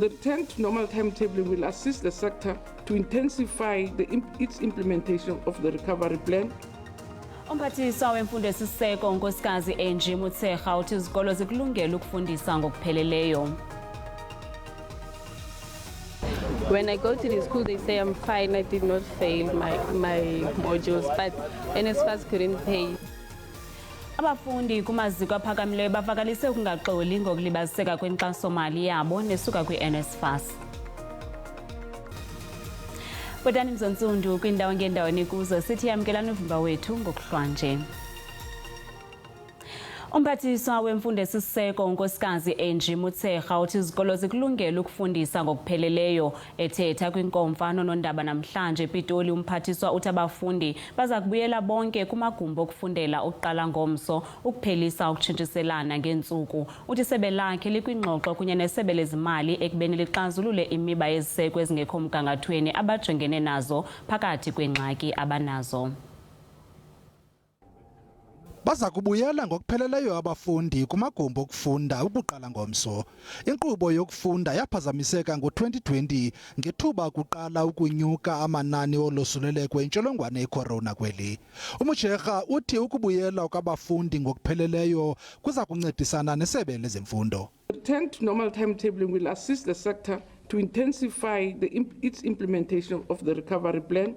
The return to normal timetabling will assist the sector to intensify its implementation of the recovery plan. Umphathiswa wemfundo esiseko unkosikazi Izimvo Zababukeli uthi izikolo zikulungele ukufundisa ngokupheleleyo. When I go to the school, they say I'm fine. I did not fail my modules, but NSFAS couldn't pay. Abafundi kumaziko aphakamileyo bavakalise ukungaxoli ngokulibaziseka kwenkxaso-mali yabo nesuka kwi-NSFAS. Botani Mzontsundu kwindawo ngendawo nikuzo sithi yamkelani uvimba wethu ngokuhlwanje. Umphathiswa wemfundo esiseko unkosikazi Izimvo Zababukeli uthi izikolo zikulungele ukufundisa ngokupheleleyo. Ethetha kwinkomfa nonondaba namhlanje ePitoli, umphathiswa uthi abafundi bazakubuyela bonke kumagumbi okufundela ukuqala ngomso ukuphelisa ukutshintshiselana ngeentsuku. Uthi isebe lakhe likwingxoxo kunye nesebe lezimali ekubeni lixazulule imiba yeziseko ezingekho mgangathweni abajongene nazo phakathi kwengxaki abanazo. Bazakubuyela ngokupheleleyo abafundi kumagumbi okufunda ukuqala ngomso. Inkqubo yokufunda yaphazamiseka ngo-2020 ngethuba kuqala ukunyuka amanani olosuleleko intsholongwane icorona kweli. Umujerha uthi ukubuyela kwabafundi ngokupheleleyo kuza kuncedisana nesebe lezemfundo. Return to normal timetabling will assist the sector to intensify its implementation of the recovery plan.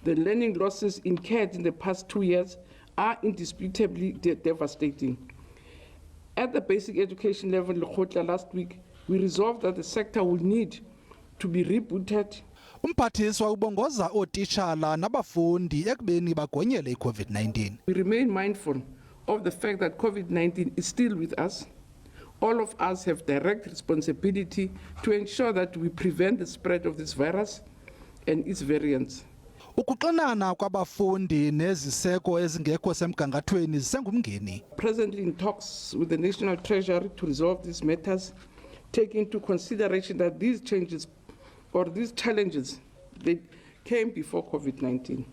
The learning losses incurred in the past 2 years are indisputably devastating. At the basic education level, last week, we resolved that the sector will need to be rebooted. Umphathiswa ubongoza ootitshala nabafundi ekubeni bagonyele i-COVID-19. We remain mindful of the fact that COVID-19 is still with us. All of us have direct responsibility to ensure that we prevent the spread of this virus and its variants. Ukuxinana kwabafundi neziseko ezingekho semgangathweni zisengumngeni. Presently in talks with the National Treasury to resolve these matters, taking into consideration that these changes or these challenges, they came before COVID-19.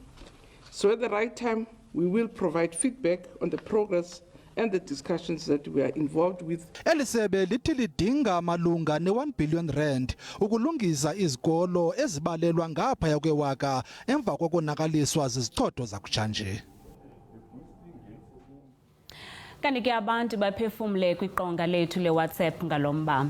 So at the right time, we will provide feedback on the progress and the discussions that we are involved with. Elisebe lithi lidinga malunga ne-1 billion rand ukulungisa izikolo ezibalelwa ngaphaya kwewaka emva kokonakaliswa zizithotho zakutshanje. Kanti ke abantu baphefumle kwiqonga lethu le-WhatsApp ngalomba.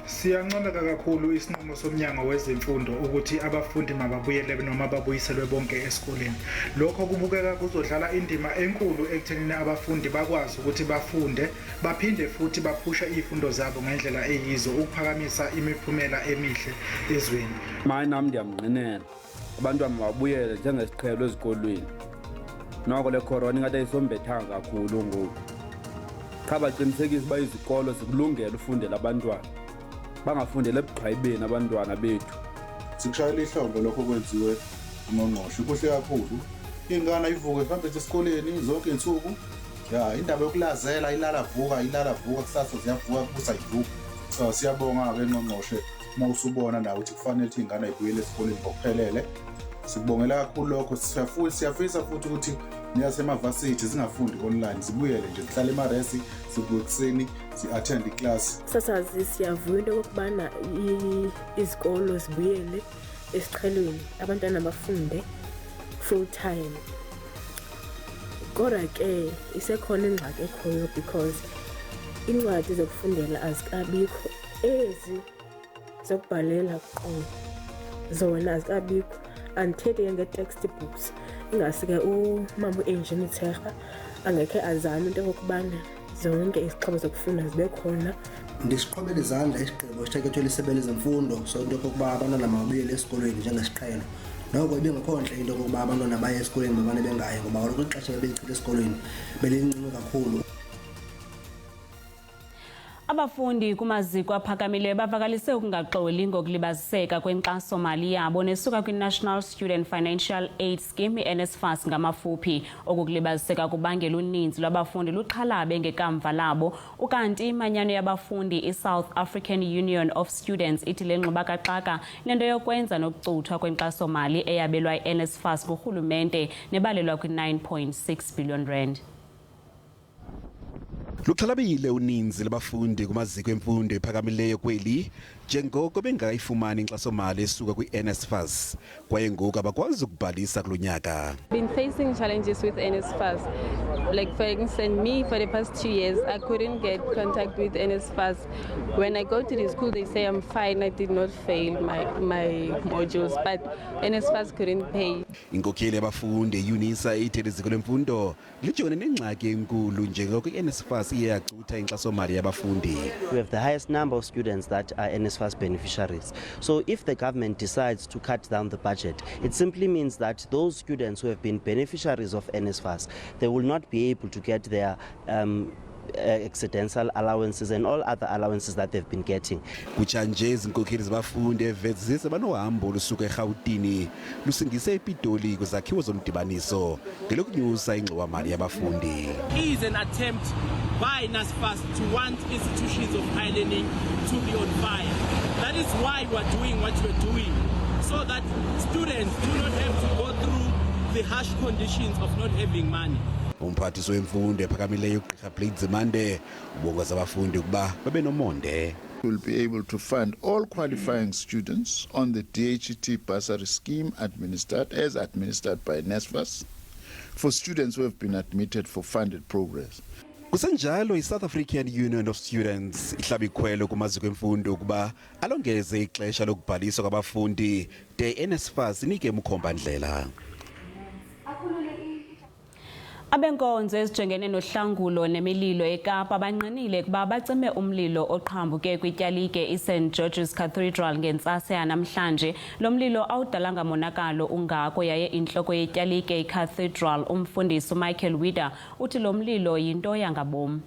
Siyancomeka kakhulu isinqumo somnyango wezemfundo ukuthi abafundi mababuyele noma babuyiselwe bonke esikoleni. Lokho kubukeka kuzodlala indima enkulu ekuthenini abafundi bakwazi ukuthi bafunde baphinde futhi baphusha izifundo zabo ngendlela eyizo ukuphakamisa imiphumela emihle ezweni. Manje nami ndiyamnqinela abantwana mababuyele njengesiqhelo ezikolweni. Noko le corona ingathi ayisombethanga kakhulu ngoku. Cha baqinisekise uba izikolo zikulungele ufundela abantwana. Bangafundela ebuqhayibeni abantwana bethu. Sikushayela ihlombe lokho kwenziwe ngongqosho kuhle kakhulu. Ingane ivuke ihambe esikoleni zonke insuku. Indaba yokulazela ilala vuka kusasa ziyavuka kubusa ivuka. So siyabonga ke ngongqoshe uma usubona nawe ukuthi kufanele ukuthi ingane ayibuyele esikoleni ngokuphelele. Sikubongela kakhulu lokho siyafisa futhi ukuthi niyasemavasithi zingafundi online zibuyele nje zihlale emaresi sibuye kuseni si-attend iclass. Sasazi siyavuya into yokubana izikolo zibuyele esiqhelweni abantwana bafunde full time. Kodwa ke isekhona ingxaki ekhoyo because incwadi zokufundela azikabikho, ezi zokubhalela qho zona azikabikho. Andithethe nge-textbooks ingasike umama u-Angenza angekhe azame into yokubana zonke izixhobo zokufunda zibe khona. Ndisiqhobele izandla isigqibo esithekethwe lisebe lezemfundo so into yokokuba abantwana mabuyele esikolweni njengesiqhelo. Noko ibingekho ntle into yokokuba abantwana baye esikolweni babane bengayi ngoba kaloku ixesha belichitha esikolweni belincinci kakhulu. Abafundi kumaziko aphakamileyo bavakalise ukungaxoli ngokulibaziseka kwenkxaso-mali yabo nesuka kwi-National Student Financial Aid Scheme i-NSFAS ngamafuphi. Okukulibaziseka kubangela uninzi lwabafundi luxhalabe ngekamva labo. Ukanti imanyano yabafundi i-South African Union of Students ithi le ngxubakaxaka nento yokwenza nokucuthwa kwenkxaso-mali eyabelwa i-NSFAS ngurhulumente nebalelwa kwi-9.6 billion rand. Luxhalabile uninzi labafundi kumaziko emfundo ephakamileyo kweli njengoko bengayifumani inkxaso-mali esuka kwi-NSFAS kwaye ngoku abakwazi ukubhalisa kulo nyaka. Been facing challenges with NSFAS. Like for instance, me for the past 2 years, I couldn't get contact with NSFAS. When I go to the school, they say I'm fine, I did not fail my modules, but NSFAS couldn't pay. Inkokheli yabafundi eUNISA ithi iziko lemfundo lijongene nengxaki enkulu njengoko i-NSFAS iye yacutha inkxaso-mali yabafundi. We have the highest number of students that are NSFAS beneficiaries. So if the government decides to cut down the budget, it simply means that those students who have been beneficiaries of NSFAS, they will not be able to get their accidental allowances and all other allowances that they've been getting. Kutshanje izinkokheli zabafundi evezisa banohambo olusuka eRhawutini lusingise ePitoli kwizakhiwo zomdibaniso ngelokunyusa ingxowa-mali yabafundi. Is an attempt by NSFAS to want institutions of higher learning to be on fire. That is why we are doing what we are doing, so that students do not have to go through the harsh conditions of not having money. Umphathiso wemfundo ephakamileyo uGqr Izimvo ubonga zabafundi ukuba babe nomonde. We'll be able to fund all qualifying students on the DHET bursary scheme administered by NSFAS for students who have been admitted for funded progress. Kusenjalo iSouth African Union of Students ihlaba ikhwelo kumaziko emfundo ukuba alongeze ixesha lokubhaliswa kwabafundi de NSFAS inike umkhombandlela. Abenkonzo ezijongene nohlangulo nemililo eKapa banqinile kuba bacime umlilo oqhambuke kwityalike iSt George's Cathedral ngentsasa yanamhlanje. Lo mlilo awudalanga monakalo ungako yaye intloko yetyalike iCathedral umfundisi uMaqel'ezopolitiko uthi lo mlilo yinto yangabomi.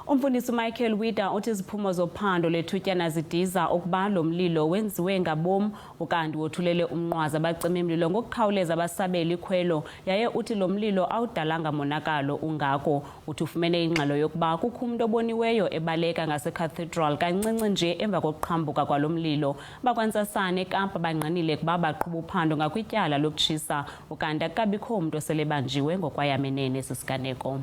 Umfundisi uMaqel'ezopolitiko uthi iziphumo zophando lethutyana zidiza ukuba lo mlilo wenziwe ngabom ukanti wothulele umnqwazi abacima imlilo ngokukhawuleza abasabela ikhwelo yaye uthi lo mlilo awudalanga monakalo ungako. Uthi ufumene ingxelo yokuba kukho umuntu oboniweyo ebaleka ngaseCathedral kancinci nje emva kokuqhambuka kwalo mlilo. Bakwantsasane eKapa banqinile kuba baqhuba uphando ngakwityala lokutshisa ukanti akabikho umuntu oselebanjiwe ngokwayamenene sisiganeko.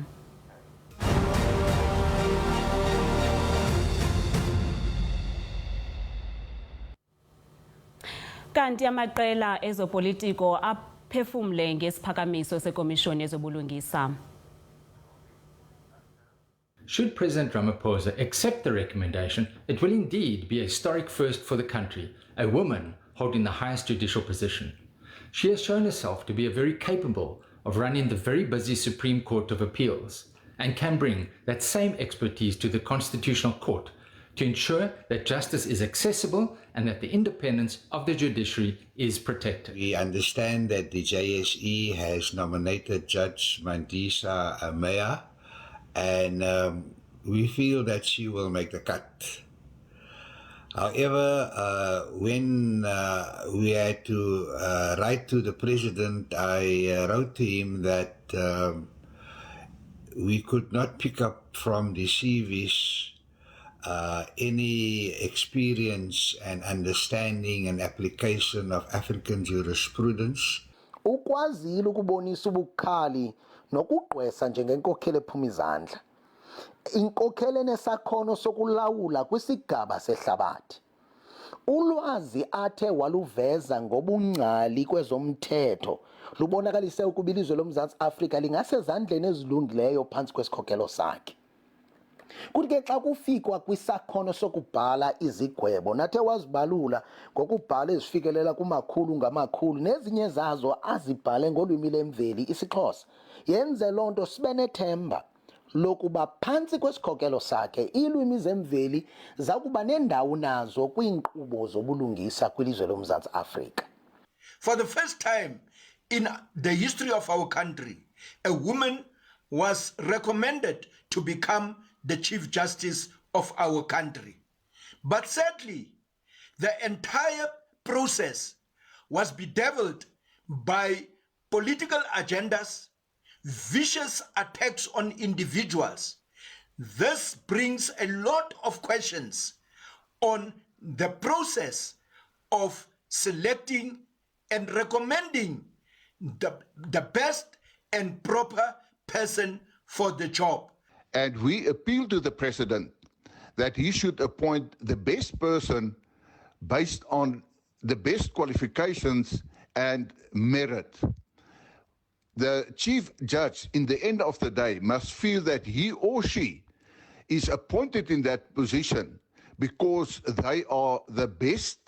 Kanti Amaqel'ezopolitiko aphefumle ngesiphakamiso sekomishoni yezobulungisa. Should President Ramaphosa accept the recommendation, it will indeed be a historic first for the country, a woman holding the highest judicial position. She has shown herself to be very capable of running the very busy Supreme Court of Appeals and can bring that same expertise to the Constitutional Court to ensure that justice is accessible and that the independence of the judiciary is protected. We understand that the JSE has nominated Judge Mandisa Meyer, and we feel that she will make the cut. However, when we had to write to the President, I wrote to him that we could not pick up from the CVs any experience and understanding and application of African jurisprudence. Ukwazile ukubonisa ubukhali nokugqwesa njengenkokheli ephuma izandla. Inkokheli enesakhono sokulawula kwisigaba sehlabathi. Ulwazi athe waluveza ngobungcali kwezomthetho lubonakalise ukuba ilizwe loMzantsi Afrika lingasezandleni ezilungileyo phansi kwesikhokelo sakhe. Kuthi xa kufikwa kwisakhono sokubhala izigwebo nathe wazibalula ngokubhala ezifikelela kumakhulu ngamakhulu nezinye zazo azibhale ngolwimi lemveli isiXhosa yenze lonto sibe nethemba lokuba phansi kwesikhokelo sakhe ilwimi zemveli zakuba nendawo nazo kwiinkqubo zobulungisa kwilizwe loMzantsi Afrika. For the first time in the history of our country, a woman was recommended to become the Chief Justice of our country. But sadly, the entire process was bedeviled by political agendas, vicious attacks on individuals. This brings a lot of questions on the process of selecting and recommending the best and proper person for the job. And we appeal to the President that he should appoint the best person based on the best qualifications and merit. The chief judge, in the end of the day, must feel that he or she is appointed in that position because they are the best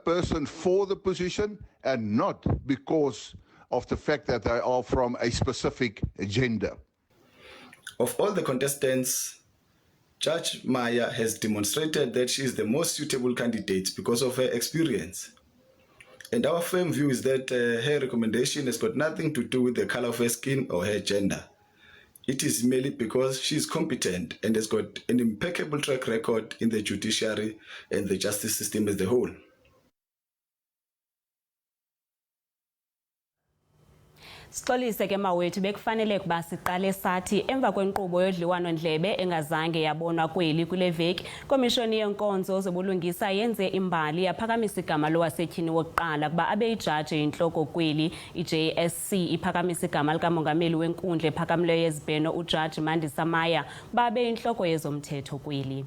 person for the position and not because of the fact that they are from a specific gender. Of all the contestants, Judge Maya has demonstrated that she is the most suitable candidate because of her experience. And our firm view is that her recommendation has got nothing to do with the color of her skin or her gender. It is merely because she is competent and has got an impeccable track record in the judiciary and the justice system as a whole. Sixolise ke mawethu bekufanele kuba siqale sathi emva kwenkqubo yodliwano ndlebe engazange yabonwa kweli kule veki komishoni yenkonzo zobulungisa yenze imbali yaphakamisa igama lowasetyhini wokuqala kuba abe yijaji eyintloko kweli iJSC iphakamisa igama likamongameli wenkundla ephakamileyo yezibheno uJaji Mandisa Maya kuba abe yintloko yezomthetho kweli.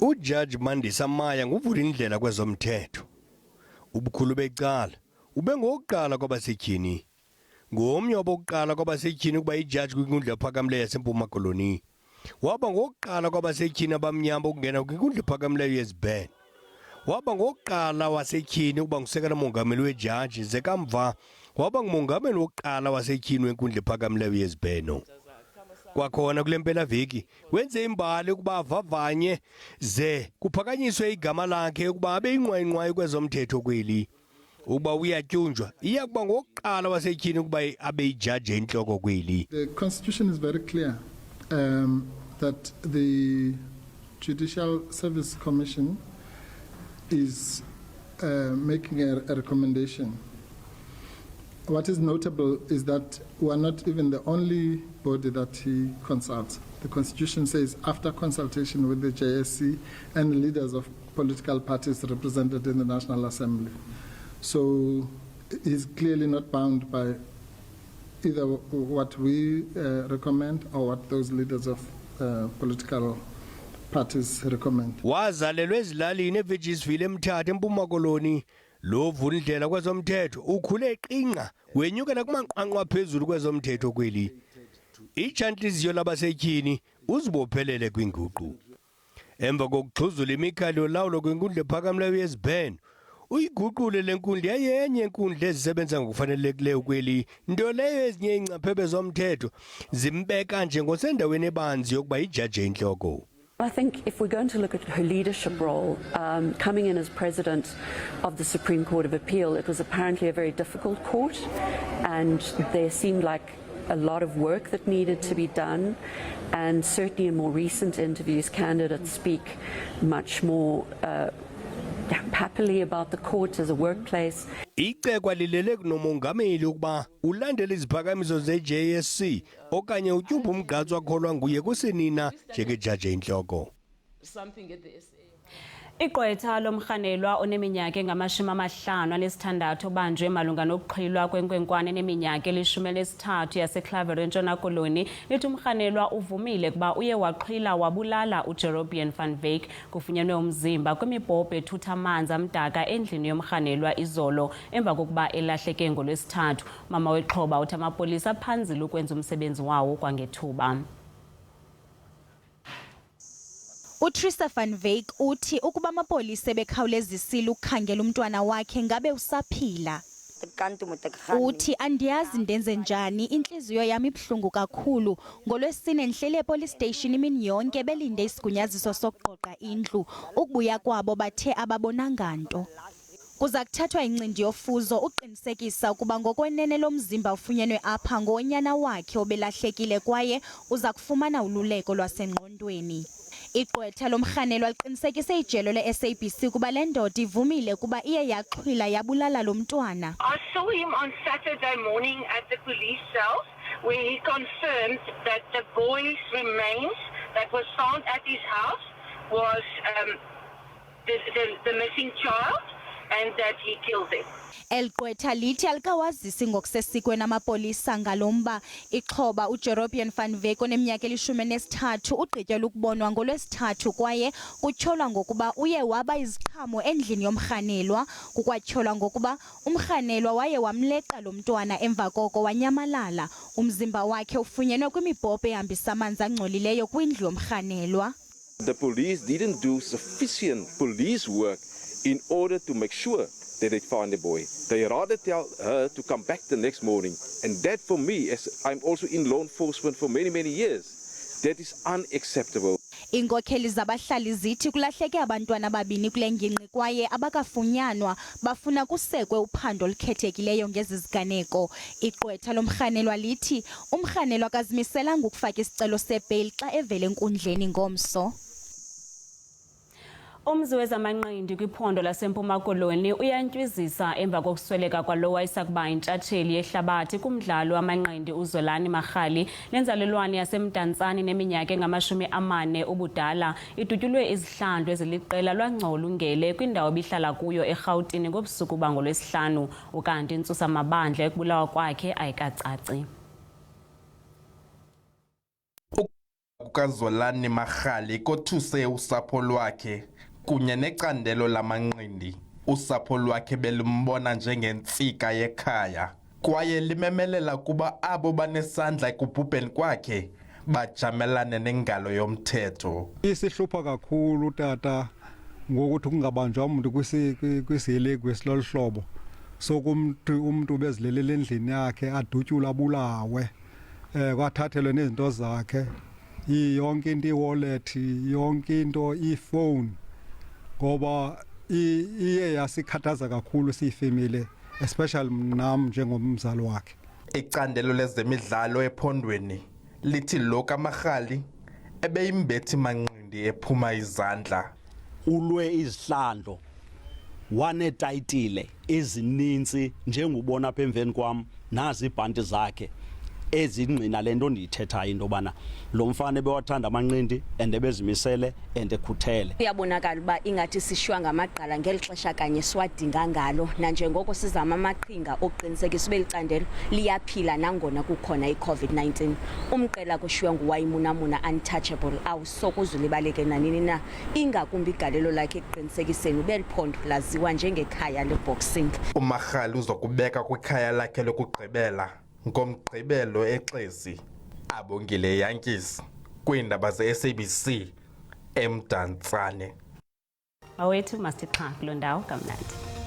uJaji Mandisa Maya nguvula indlela kwezomthetho ubukhulu becala ube ngokuqala kwabasetyhini ngomnye wabokuqala kwabasetyhini kuba ijaji kwinkundla ephakamileyo yaseMpuma Koloni waba ngokuqala kwabasetyhini abamnyama ukungena kwinkundla ephakamileyo yezibheno waba ngokuqala wasetyhini ukuba ngusekela mongameli wejaji zekamva waba ngumongameli wokuqala wasetyhini wenkundla ephakamileyo yezibheno. Kwakhona kule mpelaveki wenze imbali ukuba avavanye ze kuphakanyiswe igama lakhe ukuba abe yinqwayiqwayi kwezomthetho kweli ukuba uyatyunjwa iya kuba ngokuqala wasetyhini ukuba abe yijaji eyintloko kweli. The constitution is very clear that the Judicial Service Commission is making a recommendation. What is notable is that we are not even the only body that he consults. The Constitution says after consultation with the JSC and leaders of political parties represented in the National Assembly. So he's clearly not bound by either what we recommend or what those leaders of political parties recommend. Wazalelwe ezilalini eVegisville eMthatha eMpuma Koloni lo vula indlela kwezomthetho ukhule eqinqa wenyukela kumanqanqwa phezulu kwezomthetho kweli. Ijantliziyo labasetyhini uzibophelele kwinguqu. Emva kokuxhuzula imikhalo yolawulo kwinkundla ephakamileyo yezibheno uyiguqule lenkundla yayenye inkundla ezisebenza ngokufanelekileyo kweli nto leyo ezinye ingcaphephe zomthetho zimbeka njengosendaweni ebanzi yokuba ijaji eyintloko. I think if we're going to look at her leadership role, coming in as president of the Supreme Court of Appeal, it was apparently a very difficult court, and there seemed like a lot of work that needed to be done, and certainly in more recent interviews, candidates speak much more happily about the court as a workplace. Icekwa lilele kunomongameli ukuba ulandele iziphakamiso zeJSC okanye utyumba umgqatso wakholwa nguye kusenina njengejaji eyintloko. Igqwetha lomrhanelwa oneminyaka engama-56 obanjwe malunga nokuxhilwa kwenkwenkwane eneminyaka eli-13 yaseCathedral eNtshona Koloni lithi umrhanelwa uvumile kuba uye waxhwila wabulala uJerobian van Wyk kufunyenwe umzimba kwimibhobho ethutha amanzi amdaka endlini yomrhanelwa izolo emva kokuba elahleke ngoLwesithathu. Mama wexhoba uthi amapolisa aphanzile ukwenza umsebenzi wawo kwangethuba. uTrista van Wyk uthi ukuba amapolisa bekhawulezisile ukukhangela umntwana wakhe ngabe usaphila. Uthi andiyazi ndenze njani, inhliziyo yami ibhlungu kakhulu. NgoLwesine ndihlele epolice station imini yonke belinde isigunyaziso sokuqoqa indlu. Ukubuya kwabo bathe ababonanga nto. Kuza kuthathwa incindi yofuzo uqinisekisa ukuba ngokwenene lomzimba ufunyenwe apha ngonyana wakhe obelahlekile kwaye uza kufumana ululeko lwasengqondweni. Igqwetha lomrhanelwa liqinisekise ijelo leSABC kuba le ndoda ivumile kuba iye yaxhwila yabulala lo mntwana. I saw him on Saturday morning at the police cell where he confirmed that the boy's remains that was found at his house was the missing child, and that he kills it. Elgqwetha lithi alikawazisi ngokusesikweni amapolisa ngalomba ixhoba uJerobian van Wyk oneminyaka 13 ugqityelwe ukubonwa ngolwesithathu kwaye kutyholwa ngokuba uye waba iziqhamo endlini yomrhanelwa kukwatyholwa ngokuba umrhanelwa waye wamleqa lo mntwana emva koko wanyamalala umzimba wakhe ufunyenwe kwimibhobho ehambisa amanzi angcolileyo kwindlu yomrhanelwa. The police didn't do sufficient police work in order to make sure that they find the boy. They rather tell her to come back the next morning. And that for me, as I'm also in law enforcement for many, many years, that is unacceptable. Iinkokheli zabahlali zithi kulahleke abantwana ababini kule ngingqi kwaye abakafunyanwa bafuna kusekwe uphando olukhethekileyo ngezi ziganeko. Igqwetha lomrhanelwa lithi umrhanelwa akazimiselanga ukufaka isicelo sebheyili xa evele enkundleni ngomso. Umzi wezamanqindi kwiphondo laseMpuma Koloni uyantywizisa emva kokusweleka kwalo wayesakuba intshatsheli yehlabathi kumdlalo wamanqindi uZolani Marhali nenzalelwane yasemdantsane neminyaka engama-40 ubudala idutyulwe izihlandlo eziliqela lwangcola ungele kwindawo ebihlala kuyo eRhawutini ngobusuku bangolwesihlanu ukanti intsusa mabandla ekubulawa kwakhe ayikacaci. KukaZolani Marhali kothuse usapho lwakhe kunye necandelo lamanqindi. Usapho lwakhe belumbona njengentsika yekhaya kwaye limemelela kuba abo banesandla ekubhubheni kwakhe bajamelane nengalo yomthetho. Isihlupha kakhulu tata ngokuthi kungabanjwa umuntu kwisiheleku esilolu hlobo sokumuntu umuntu bezilelela endlini yakhe adutyula abulawe kwathathelwe nezinto zakhe yonke into iwallet yonke into ifone ngoba iye yasikhathaza kakhulu siyifamily especially nam njengomzali wakhe. Icandelo lezemidlalo ephondweni lithi lo kaMarhali ebeyimbethi manqindi ephuma izandla ulwe izihlandlo wanetayitile ezininzi njengubona apha emveni kwam nazi ibhanti zakhe ezingqina lento ndiyithethayo into bana lo mfana bewathanda amanqindi endebezimisele endekhuthele. Uyabonakala uba ingathi sishiywa ngamagqala ngeli xesha kanye siwadinga ngalo nanjengoko sizama amaqhinga okuqinisekisa ube licandelo liyaphila nangona kukhona i-COVID-19. Umqela kushiywa nguwayimunamuna untouchable awusokuze ulibaleke nanini na ingakumbi igalelo lakhe ekuqinisekiseni ube liphondo laziwa njengekhaya leboxing. uMarhali uzokubeka kwikhaya lakhe lokugqibela ngomgqibelo eXesi abongile Yankees kwiindaba ze-SABC emdantsane. Awethu masixa kulo ndawo kamnandi.